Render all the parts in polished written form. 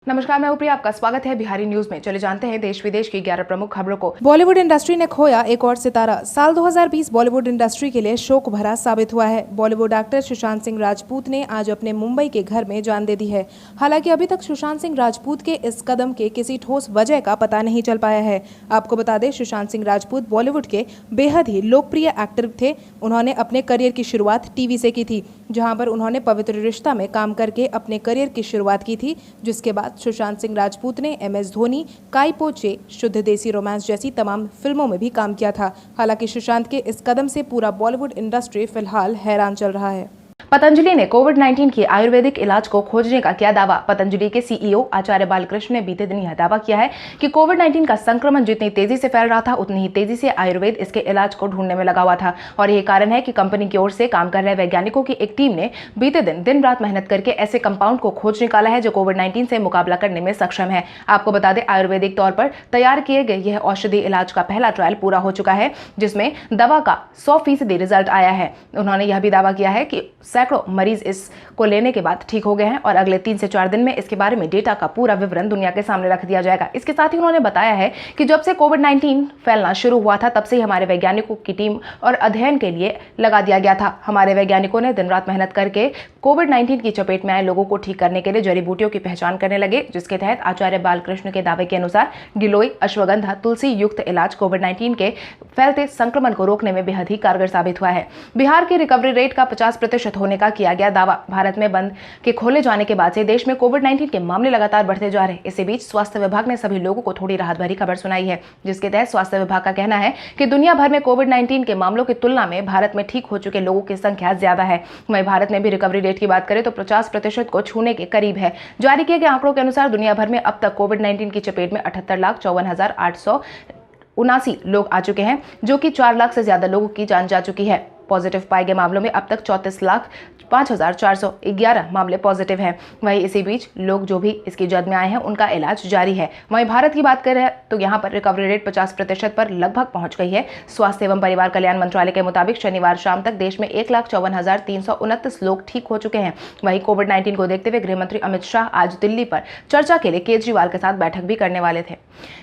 नमस्कार, मैं प्रिया, आपका स्वागत है बिहारी न्यूज में। चले जानते हैं देश विदेश की 11 प्रमुख खबरों को। बॉलीवुड इंडस्ट्री ने खोया एक और सितारा। साल 2020 बॉलीवुड इंडस्ट्री के लिए शोक भरा साबित हुआ है। बॉलीवुड एक्टर सुशांत सिंह राजपूत ने आज अपने मुंबई के घर में जान दे दी है। हालांकि अभी तक सुशांत सिंह राजपूत के इस कदम के किसी ठोस वजह का पता नहीं चल पाया है। आपको बता दें, सुशांत सिंह राजपूत बॉलीवुड के बेहद ही लोकप्रिय एक्टर थे। उन्होंने अपने करियर की शुरुआत टीवी से की थी, जहाँ पर उन्होंने पवित्र रिश्ता में काम करके अपने करियर की शुरुआत की थी। जिसके बाद सुशांत सिंह राजपूत ने MS धोनी, काई पो चे, शुद्ध देसी रोमांस जैसी तमाम फिल्मों में भी काम किया था। हालांकि सुशांत के इस कदम से पूरा बॉलीवुड इंडस्ट्री फिलहाल हैरान चल रहा है। पतंजलि ने कोविड-19 के आयुर्वेदिक इलाज को खोजने का किया दावा। पतंजलि के CEO आचार्य बालकृष्ण ने बीते दिन यह दावा किया है कि कोविड-19 का संक्रमण जितनी तेजी से फैल रहा था, उतनी ही तेजी से आयुर्वेद इसके इलाज को ढूंढने में लगा हुआ था। और यही कारण है कि कंपनी की ओर से काम कर रहे वैज्ञानिकों की एक टीम ने बीते दिन रात मेहनत करके ऐसे कंपाउंड को खोज निकाला है जो कोविड-19 से मुकाबला करने में सक्षम है। आपको बता दें, आयुर्वेदिक तौर पर तैयार किए गए यह औषधि इलाज का पहला ट्रायल पूरा हो चुका है, जिसमें दवा का 100% रिजल्ट आया है। उन्होंने यह भी दावा किया है कि सैकड़ों मरीज इसको लेने के बाद ठीक हो गए हैं और अगले 3 से 4 दिन में इसके बारे में डेटा का पूरा विवरण दुनिया के सामने रख दिया जाएगा। इसके साथ ही उन्होंने बताया है कि जब से कोविड-19 फैलना शुरू हुआ था, तब से ही हमारे वैज्ञानिकों की टीम और अध्ययन के लिए लगा दिया गया था। हमारे वैज्ञानिकों ने दिन रात मेहनत करके कोविड-19 की चपेट में आए लोगों को ठीक करने के लिए जड़ी बूटियों की पहचान करने लगे, जिसके तहत आचार्य बालकृष्ण के दावे के अनुसार गिलोय, अश्वगंधा, तुलसी युक्त इलाज कोविड-19 के फैलते संक्रमण को रोकने में बेहद ही कारगर साबित हुआ है। बिहार की रिकवरी रेट का 50% होने का किया गया दावा। भारत में बंद के खोले जाने के बाद से देश में कोविड-19 के मामले लगातार बढ़ते जा रहे हैं। इसी बीच स्वास्थ्य विभाग ने सभी लोगों को थोड़ी राहत भरी खबर सुनाई है, जिसके तहत स्वास्थ्य विभाग का कहना है कि दुनिया भर में कोविड-19 के मामलों की तुलना में भारत में ठीक हो चुके लोगों की संख्या ज्यादा है। वहीं भारत में भी रिकवरी रेट की बात करें तो 50% को छूने के करीब है। जारी किए गए आंकड़ों के अनुसार दुनिया भर में अब तक कोविड-19 की चपेट में 78,54,879 लोग आ चुके हैं, जो कि 4 लाख से ज्यादा लोगों की जान जा चुकी है। पॉजिटिव पाए गए मामलों में अब तक 34,05,411 मामले पॉजिटिव हैं। वहीं इसी बीच लोग जो भी इसकी जद में आए हैं, उनका इलाज जारी है। वहीं भारत की बात करें तो यहाँ पर रिकवरी रेट 50% पर लगभग पहुंच गई है। स्वास्थ्य एवं परिवार कल्याण मंत्रालय के मुताबिक शनिवार शाम तक देश में 1,54,329 लोग ठीक हो चुके हैं। वहीं कोविड-19 को देखते हुए गृह मंत्री अमित शाह आज दिल्ली पर चर्चा के लिए केजरीवाल के साथ बैठक भी करने वाले थे।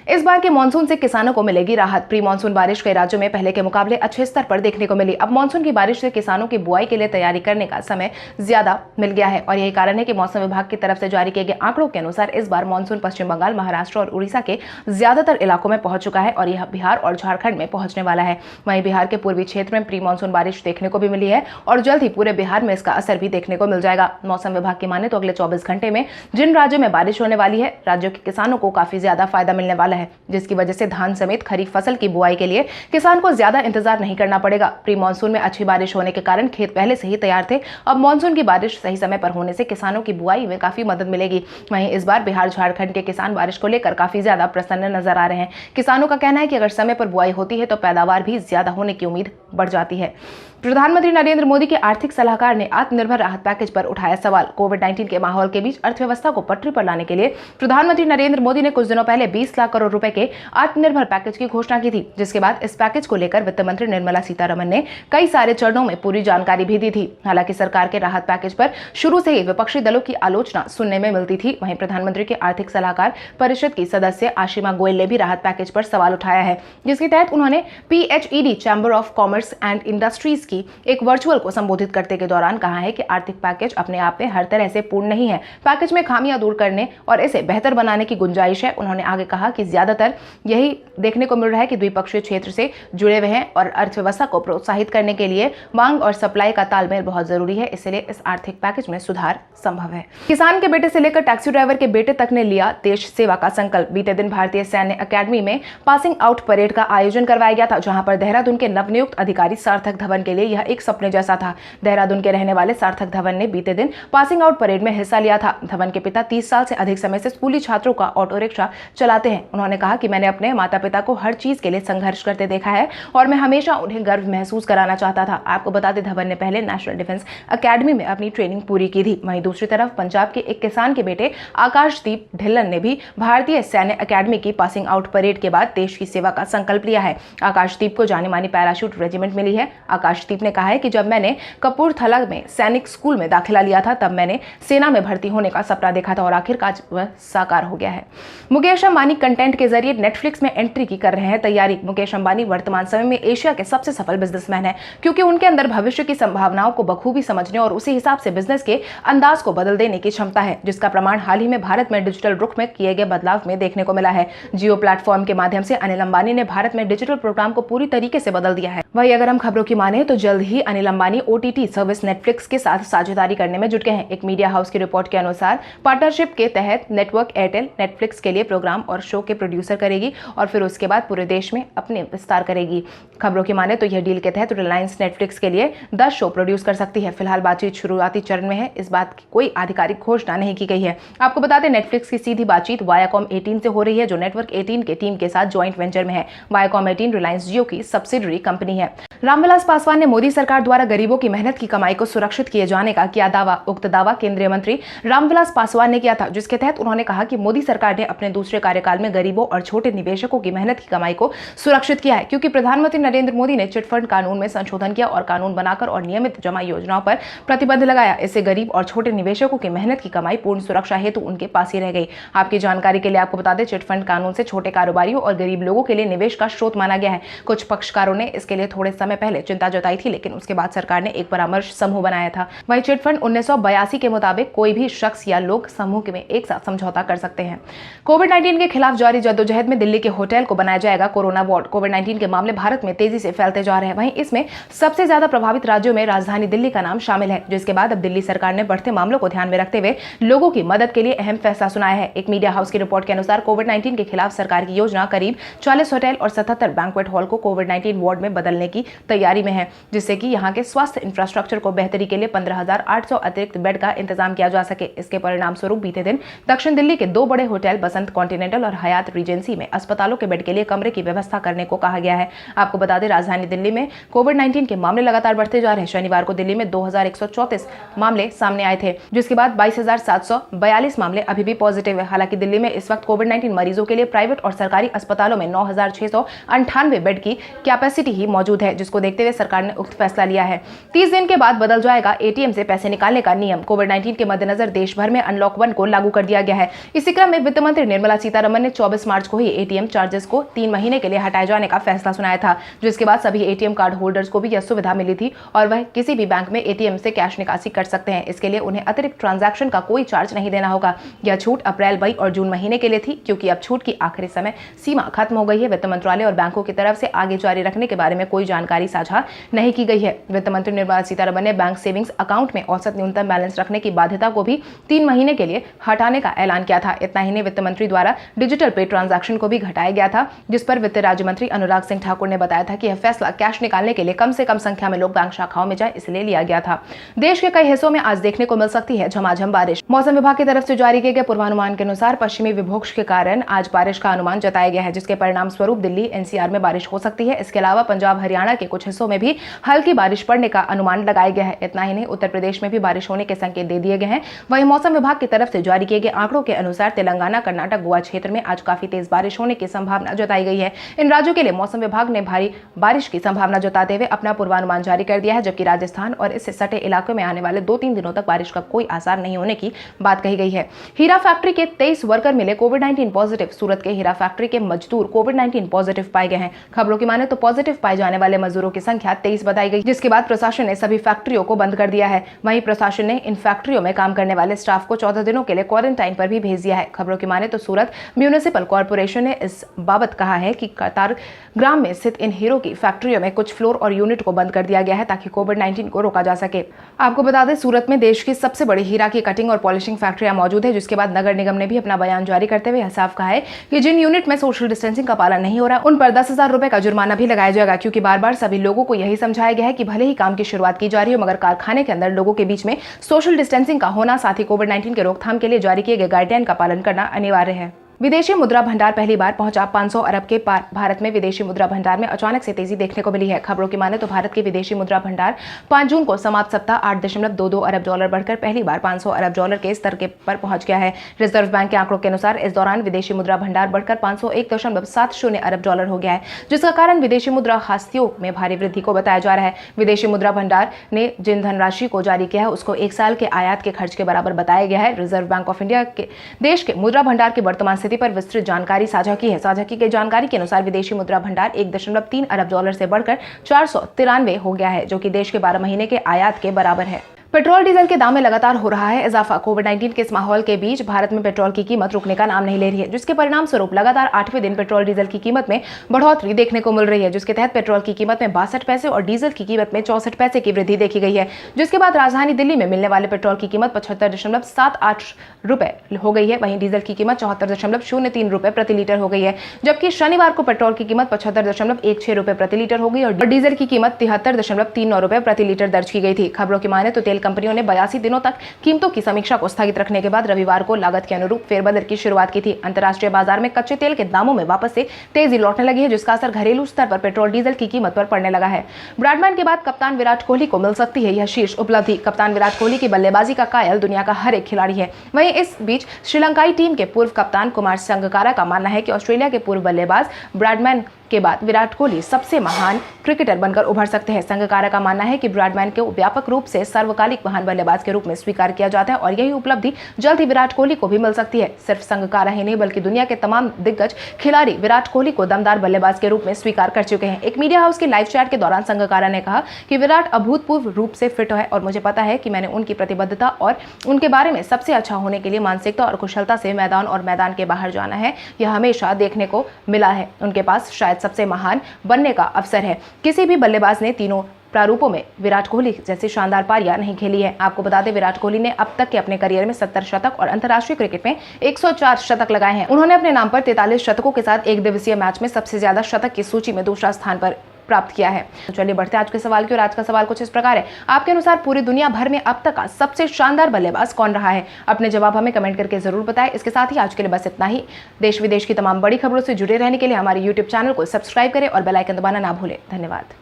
इस बार के मानसून से किसानों को मिलेगी राहत। प्री मानसून बारिश कई राज्यों में पहले के मुकाबले अच्छे स्तर पर देखने को मिली। अब मानसून की बारिश से किसानों की बुआई के लिए तैयारी करने का समय ज्यादा मिल गया है और यही कारण है कि मौसम विभाग की तरफ से जारी किए गए आंकड़ों के अनुसार इस बार मानसून पश्चिम बंगाल, महाराष्ट्र और उड़ीसा के ज्यादातर इलाकों में पहुंच चुका है और यह बिहार और झारखंड में पहुंचने वाला है। वहीं बिहार के पूर्वी क्षेत्र में प्री मानसून बारिश देखने को भी मिली है और जल्द ही पूरे बिहार में इसका असर भी देखने को मिल जाएगा। मौसम विभाग की माने तो अगले 24 घंटे में जिन राज्यों में बारिश होने वाली है, राज्यों के किसानों को काफी ज्यादा फायदा मिलने वाला है, जिसकी वजह से धान समेत खरीफ फसल की बुआई के लिए किसान को ज्यादा इंतजार नहीं करना पड़ेगा। प्री मानसून में अच्छी बारिश होने के कारण खेत पहले से ही तैयार थे। अब मानसून की बारिश सही समय पर होने से किसानों की बुआई में काफी मदद मिलेगी। वहीं इस बार बिहार, झारखंड के किसान बारिश को लेकर काफी ज्यादा प्रसन्न नजर आ रहे हैं। किसानों का कहना है कि अगर समय पर बुआई होती है तो पैदावार भी ज्यादा होने की उम्मीद बढ़ जाती है। प्रधानमंत्री नरेंद्र मोदी के आर्थिक सलाहकार ने आत्मनिर्भर राहत पैकेज पर उठाया सवाल। कोविड-19 के माहौल के बीच अर्थव्यवस्था को पटरी पर लाने के लिए प्रधानमंत्री नरेंद्र मोदी ने कुछ दिनों पहले 20 लाख करोड़ रुपए के आत्मनिर्भर पैकेज की घोषणा की थी, जिसके बाद इस पैकेज को लेकर वित्त मंत्री निर्मला सीतारमण ने कई सारे चरणों में पूरी जानकारी भी दी थी। हालांकि सरकार के राहत पैकेज पर शुरू से ही विपक्षी दलों की आलोचना सुनने में मिलती थी। वहीं प्रधानमंत्री के आर्थिक सलाहकार परिषद की सदस्य आशिमा गोयल ने भी राहत पैकेज पर सवाल उठाया है, जिसके तहत उन्होंने PHED chamber of commerce and industries की एक वर्चुअल को संबोधित करते के दौरान कहा है कि आर्थिक पैकेज अपने आप में हर तरह से पूर्ण नहीं है। पैकेज में खामियां दूर करने और इसे बेहतर बनाने की गुंजाइश है। उन्होंने आगे कहा कि ज्यादातर यही देखने को मिल रहा है कि द्विपक्षीय क्षेत्र से जुड़े हुए हैं और अर्थव्यवस्था को प्रोत्साहित करने के लिए मांग और सप्लाई का तालमेल बहुत जरूरी है, इसलिए इस आर्थिक पैकेज में सुधार संभव है। किसान के बेटे से लेकर टैक्सी ड्राइवर के बेटे तक ने लिया देश सेवा का संकल्प। बीते दिन भारतीय सैन्य अकेडमी में पासिंग आउट परेड का आयोजन करवाया गया था, जहां पर देहरादून के नवनियुक्त अधिकारी सार्थक धवन के लिए यह एक सपने जैसा था। देहरादून के रहने वाले सार्थक धवन ने बीते दिन पासिंग आउट परेड में हिस्सा लिया था। धवन के पिता 30 साल से अधिक समय से स्कूली छात्रों का ऑटो रिक्शा चलाते हैं। उन्होंने कहा कि मैंने अपने माता पिता को हर चीज के लिए संघर्ष करते देखा है और मैं हमेशा उन्हें गर्व महसूस कराना चाहता था। आपको बता दें, धवन ने पहले नेशनल डिफेंस अकेडमी में अपनी ट्रेनिंग पूरी की थी। वहीं दूसरी तरफ पंजाब के एक किसान के बेटे आकाशदीप ढिल्लन ने भी भारतीय सैन्य अकेडमी की पासिंग आउट परेड के बाद देश की सेवा का संकल्प लिया है। आकाशदीप को जानी मानी पैराशूट रेजिमेंट इंक्रीमेंट मिली है। आकाशदीप ने कहा है कि जब मैंने कपूरथला में सैनिक स्कूल में दाखिला लिया था तब मैंने सेना में भर्ती होने का सपना देखा था और आखिरकार वह साकार हो गया है। मुकेश अंबानी कंटेंट के जरिए नेटफ्लिक्स में एंट्री की कर रहे हैं तैयारी। मुकेश अंबानी वर्तमान समय में एशिया के सबसे सफल बिजनेसमैन हैं, क्योंकि उनके अंदर भविष्य की संभावनाओं को बखूबी समझने और उसी हिसाब से बिजनेस के अंदाज को बदल देने की क्षमता है, जिसका प्रमाण हाल ही में भारत में डिजिटल रुख में किए गए बदलाव में देखने को मिला है। जियो प्लेटफॉर्म के माध्यम से अनिल अंबानी ने भारत में डिजिटल प्रोग्राम को पूरी तरीके से बदल दिया है। वहीं अगर हम खबरों की माने तो जल्द ही Anil Ambani OTT service Netflix के साथ साझेदारी करने में जुट गए हैं। एक मीडिया हाउस की रिपोर्ट के अनुसार पार्टनरशिप के तहत नेटवर्क एयरटेल नेटफ्लिक्स के लिए प्रोग्राम और शो के प्रोड्यूसर करेगी और फिर उसके बाद पूरे देश में अपने विस्तार करेगी। खबरों की माने तो यह डील के तहत रिलायंस नेटफ्लिक्स के लिए 10 शो प्रोड्यूस कर सकती है। फिलहाल बातचीत शुरुआती चरण में है, इस बात की कोई आधिकारिक घोषणा नहीं की गई है। आपको बता दें नेटफ्लिक्स की सीधी बातचीत वायाकॉम 18 से हो रही है, जो नेटवर्क 18 के टीम के साथ ज्वाइंट वेंचर में है। वायाकॉम 18 रिलायंस जियो की सब्सिडरी कंपनी है। रामविलास पासवान ने मोदी सरकार द्वारा गरीबों की मेहनत की कमाई को सुरक्षित किए जाने का किया दावा। उक्त दावा केंद्रीय मंत्री रामविलास पासवान ने किया था, जिसके तहत उन्होंने कहा कि मोदी सरकार ने अपने दूसरे कार्यकाल में गरीबों और छोटे निवेशकों की मेहनत की कमाई को सुरक्षित किया है, क्योंकि प्रधानमंत्री नरेंद्र मोदी ने चिटफंड कानून में संशोधन किया और कानून बनाकर और नियमित जमा योजनाओं पर प्रतिबंध लगाया। इससे गरीब और छोटे निवेशकों की मेहनत की कमाई पूर्ण सुरक्षा हेतु उनके पास ही रह गई। आपकी जानकारी के लिए आपको बता दें, चिटफंड कानून से छोटे कारोबारियों और गरीब लोगों के लिए निवेश का स्रोत माना गया है। कुछ पक्षकारों ने इसके लिए थोड़े समय पहले चिंता जताई थी, लेकिन उसके बाद सरकार ने एक परामर्श समूह बनाया था। वही चिटफंड 1982 के मुताबिक कोई भी शख्स या लोग समूह में एक साथ समझौता कर सकते हैं। कोविड-19 के खिलाफ जारी जद्दोजहद में दिल्ली के होटल को बनाया जाएगा कोरोना वार्ड। कोविड-19 के मामले भारत में तेजी से फैलते जा रहे हैं। वहीं इसमें सबसे ज्यादा प्रभावित राज्यों में राजधानी दिल्ली का नाम शामिल है, जिसके बाद अब दिल्ली सरकार ने बढ़ते मामलों को ध्यान में रखते हुए लोगों की मदद के लिए अहम फैसला सुनाया है। एक मीडिया हाउस की रिपोर्ट के अनुसार कोविड-19 के खिलाफ सरकार की योजना करीब 40 होटल और 77 बैंक्वेट हॉल को कोविड-19 वार्ड में बदलने की तैयारी में है, जिससे कि यहां के स्वास्थ्य इंफ्रास्ट्रक्चर को बेहतरी के लिए 15,800 अतिरिक्त बेड का इंतजाम किया जा सके। इसके परिणाम स्वरूप बीते दिन दक्षिण दिल्ली के 2 बड़े होटल बसंत कॉन्टिनेंटल और हयात रीजेंसी में अस्पतालों के बेड के लिए कमरे की व्यवस्था करने को कहा गया है। आपको बता दें, राजधानी दिल्ली में कोविड-19 के मामले लगातार बढ़ते जा रहे हैं। शनिवार को दिल्ली में 2134 मामले सामने आए थे, जिसके बाद 22,742 मामले अभी भी पॉजिटिव है। हालांकि दिल्ली में इस वक्त कोविड-19 मरीजों के लिए प्राइवेट और सरकारी अस्पतालों में 9,698 बेड की कैपेसिटी ही मौजूद है, जिसको देखते हुए सरकार ने उक्त फैसला लिया है। 30 दिन के बाद बदल जाएगा ATM से पैसे निकालने का नियम। कोविड-19 के मद्देनजर देश भर में अनलॉक 1 को लागू कर दिया गया है। इसी क्रम में वित्त मंत्री निर्मला सीतारमण ने 24 मार्च को ही ATM चार्जेस को 3 महीने के लिए हटाए जाने का फैसला सुनाया था, जिसके बाद सभी ATM कार्ड होल्डर्स को भी यह सुविधा मिली थी और वह किसी भी बैंक में ATM से कैश निकासी कर सकते हैं। इसके लिए उन्हें अतिरिक्त ट्रांजैक्शन का कोई चार्ज नहीं देना होगा। यह छूट अप्रैल, मई और जून महीने के लिए थी, क्योंकि अब छूट की आखिरी समय सीमा खत्म हो गई है। वित्त मंत्रालय और बैंकों की तरफ से आगे जारी रखने के बारे में कोई जानकारी साझा नहीं की गई है। वित्त मंत्री निर्मला सीतारमण ने बैंक सेविंग्स अकाउंट में औसत न्यूनतम बैलेंस रखने की बाध्यता को भी 3 महीने के लिए हटाने का ऐलान किया था। इतना ही नहीं, वित्त मंत्री द्वारा डिजिटल पे ट्रांजैक्शन को भी घटाया गया था, जिस पर वित्त राज्य मंत्री अनुराग सिंह ठाकुर ने बताया था कि यह फैसला कैश निकालने के लिए कम से कम संख्या में लोग बैंक शाखाओं में जाए, इसलिए लिया गया था। देश के कई हिस्सों में आज देखने को मिल सकती है झमाझम बारिश। मौसम विभाग की तरफ से जारी किए गए पूर्वानुमान के अनुसार पश्चिमी विक्षोभ के कारण आज बारिश का अनुमान जताया गया है, जिसके परिणाम स्वरूप दिल्ली NCR में बारिश हो सकती है। इसके अलावा पंजाब हरियाणा के कुछ हिस्सों में भी हल्की बारिश पड़ने का अनुमान लगाया गया है। इतना ही नहीं, उत्तर प्रदेश में भी बारिश होने के संकेत दे दिए गए हैं। वहीं मौसम विभाग की तरफ से जारी किए गए आंकड़ों के अनुसार तेलंगाना, कर्नाटक, गोवा क्षेत्र में आज काफी तेज बारिश होने की संभावना जताई गई है। इन राज्यों के लिए मौसम विभाग ने भारी बारिश की संभावना जताते हुए अपना पूर्वानुमान जारी कर दिया है, जबकि राजस्थान और इससे सटे इलाकों में आने वाले 2-3 दिनों तक बारिश का कोई आसार नहीं होने की बात कही गई है। हीरा फैक्ट्री के 23 वर्कर मिले कोविड-19 पॉजिटिव। सूरत के हीरा फैक्ट्री के मजदूर कोविड-19 पॉजिटिव पाए गए हैं। खबरों की माने तो पॉजिटिव पाए जाने वाले मजदूरों की संख्या 23 बताई गई, जिसके बाद प्रशासन ने सभी फैक्ट्रियों को बंद कर दिया है। वहीं प्रशासन ने इन फैक्ट्रियों में काम करने वाले स्टाफ को 14 दिनों के लिए क्वारंटाइन पर भी भेज दिया है। खबरों की माने तो सूरत म्यूनिसिपल कॉर्पोरेशन ने इस बाबत कहा है कि कतार ग्राम में स्थित इन हीरो की फैक्ट्रियों में कुछ फ्लोर और यूनिट को बंद कर दिया गया है, ताकि कोविड-19 को रोका जा सके। आपको बता दें, सूरत में देश की सबसे बड़ी हीरा की कटिंग और पॉलिशिंग फैक्ट्रियां मौजूद है, जिसके बाद नगर निगम ने भी अपना बयान जारी करते हुए साफ कहा है कि जिन यूनिट में सोशल डिस्टेंसिंग का पालन नहीं हो रहा, उन पर 10,000 रुपए का जुर्माना भी लगाया जाएगा, क्योंकि बार बार सभी लोगों को यही समझाया गया है कि भले ही काम की शुरुआत की जा रही हो, मगर कारखाने के अंदर लोगों के बीच में सोशल डिस्टेंसिंग का होना, साथ ही कोविड-19 के रोकथाम के लिए जारी किए गए गाइडलाइन का पालन करना अनिवार्य है। विदेशी मुद्रा भंडार पहली बार पहुंचा 500 अरब के पार। भारत में विदेशी मुद्रा भंडार में अचानक से तेजी देखने को मिली है। खबरों की माने तो भारत के विदेशी मुद्रा भंडार 5 जून को समाप्त सप्ताह 8.22 अरब डॉलर बढ़कर पहली बार 500 अरब डॉलर के स्तर के पर पहुंच गया है। रिजर्व बैंक के आंकड़ों के अनुसार इस दौरान विदेशी मुद्रा भंडार बढ़कर 501.70 अरब डॉलर हो गया है, जिसका कारण विदेशी मुद्रा हस्तियों में भारी वृद्धि को बताया जा रहा है। विदेशी मुद्रा भंडार ने जिन धनराशि को जारी किया है उसको एक साल के आयात के खर्च के बराबर बताया गया है। रिजर्व बैंक ऑफ इंडिया के देश के मुद्रा भंडार की वर्तमान स्थिति पर विस्तृत जानकारी साझा की है। साझा की गई जानकारी के अनुसार विदेशी मुद्रा भंडार 1.3 अरब डॉलर से बढ़कर 493 हो गया है, जो कि देश के 12 महीने के आयात के बराबर है। पेट्रोल डीजल के दाम में लगातार हो रहा है इजाफा। कोविड-19 के इस माहौल के बीच भारत में पेट्रोल की कीमत रुकने का नाम नहीं ले रही है, जिसके परिणाम स्वरूप लगातार 8वें दिन पेट्रोल डीजल की कीमत में बढ़ोतरी देखने को मिल रही है, जिसके तहत पेट्रोल की कीमत में 62 पैसे और डीजल की कीमत में 64 पैसे की वृद्धि देखी गई है। जिसके बाद राजधानी दिल्ली में मिलने वाले पेट्रोल की कीमत 75.78 रुपए हो गई है। वहीं डीजल की कीमत 74.03 रुपए प्रति लीटर हो गई है, जबकि शनिवार को पेट्रोल की कीमत 75.16 रुपए प्रति लीटर हो गई और डीजल की कीमत 73.39 रुपए प्रति लीटर दर्ज की गई थी। खबरों की माने तो तेल कंपनियों ने 82 दिनों तक कीमतों की समीक्षा को स्थगित रखने के बाद रविवार को लागत के अनुरूप फेरबदल की शुरुआत की थी। अंतर्राष्ट्रीय बाजार में कच्चे तेल के दामों में वापस से तेजी लौटने लगी है, जिसका असर घरेलू स्तर पर पेट्रोल डीजल की कीमत पर पड़ने लगा है। ब्रैडमैन के बाद कप्तान विराट कोहली को मिल सकती है यह शीर्ष उपलब्धि। कप्तान विराट कोहली की बल्लेबाजी का कायल दुनिया का हर एक खिलाड़ी है। वहीं इस बीच श्रीलंकाई टीम के पूर्व कप्तान कुमार संगकारा का मानना है कि ऑस्ट्रेलिया के पूर्व बल्लेबाज ब्रैडमैन के बाद विराट कोहली सबसे महान क्रिकेटर बनकर उभर सकते हैं। संगकारा का मानना है कि ब्रैडमैन को व्यापक रूप से सर्वकालिक महान बल्लेबाज के रूप में स्वीकार किया जाता है और यही उपलब्धि जल्द ही विराट कोहली को भी मिल सकती है। सिर्फ संगकारा ही नहीं बल्कि दुनिया के तमाम दिग्गज खिलाड़ी विराट कोहली को दमदार बल्लेबाज के रूप में स्वीकार कर चुके हैं। एक मीडिया हाउस के लाइव चैट के दौरान संगकारा ने कहा कि विराट अभूतपूर्व रूप से फिट है और मुझे पता है कि मैंने उनकी प्रतिबद्धता और उनके बारे में सबसे अच्छा होने के लिए मानसिकता और कुशलता से मैदान और मैदान के बाहर जाना है, यह हमेशा देखने को मिला है। उनके पास शायद सबसे महान बनने का अवसर है। किसी भी बल्लेबाज ने तीनों प्रारूपों में विराट कोहली जैसी शानदार पारियां नहीं खेली है। आपको बता दें, विराट कोहली ने अब तक के अपने करियर में 70 शतक और अंतर्राष्ट्रीय क्रिकेट में 104 शतक लगाए हैं। उन्होंने अपने नाम पर 43 शतकों के साथ एक दिवसीय मैच में सबसे ज्यादा शतक की सूची में दूसरा स्थान पर प्राप्त किया है। तो चलिए बढ़ते हैं आज के सवाल की ओर। आज का सवाल कुछ इस प्रकार है, आपके अनुसार पूरी दुनिया भर में अब तक का सबसे शानदार बल्लेबाज कौन रहा है? अपने जवाब हमें कमेंट करके जरूर बताएं। इसके साथ ही आज के लिए बस इतना ही। देश विदेश की तमाम बड़ी खबरों से जुड़े रहने के लिए हमारे YouTube चैनल को सब्सक्राइब करें और बेल आइकन दबाना ना भूलें। धन्यवाद।